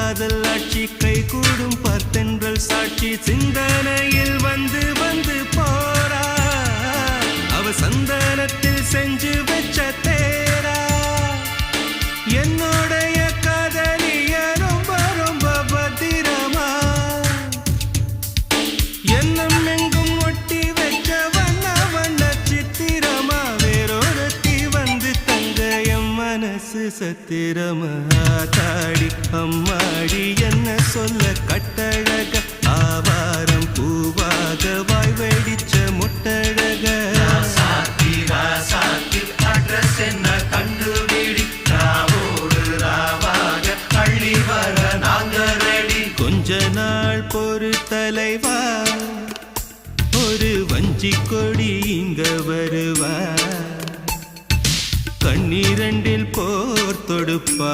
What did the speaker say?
காதல் ஆட்சி கை கூடும் பார்த்தென்றல் சாட்சி சிந்தனையில் வந்து வந்து போறா அவ சந்தனத்தில் செஞ்சு வச்ச தேரா என்னுடைய காதலிய ரொம்ப ரொம்ப பத்திரமா என்னும் எங்கும் ஒட்டி வச்ச வண்ண வண்ண சித்திரமா வேறொருத்தி வந்து தங்க என் மனசு சத்திரமா தாடி அம்மாடி என்ன சொல்ல கட்டழக ஆவாரம் பூவாக வாய் வெடிச்ச முட்டழக அட்ரஸ் என்ன கண்டுபிடி ராவோடு ராவாக அள்ளி வர நாங்க ரெடி கொஞ்ச நாள் பொறு தலைவா ஒரு வஞ்சி கொடி இங்க வருவா கண்ணீரண்டில் போர் தொடுப்பா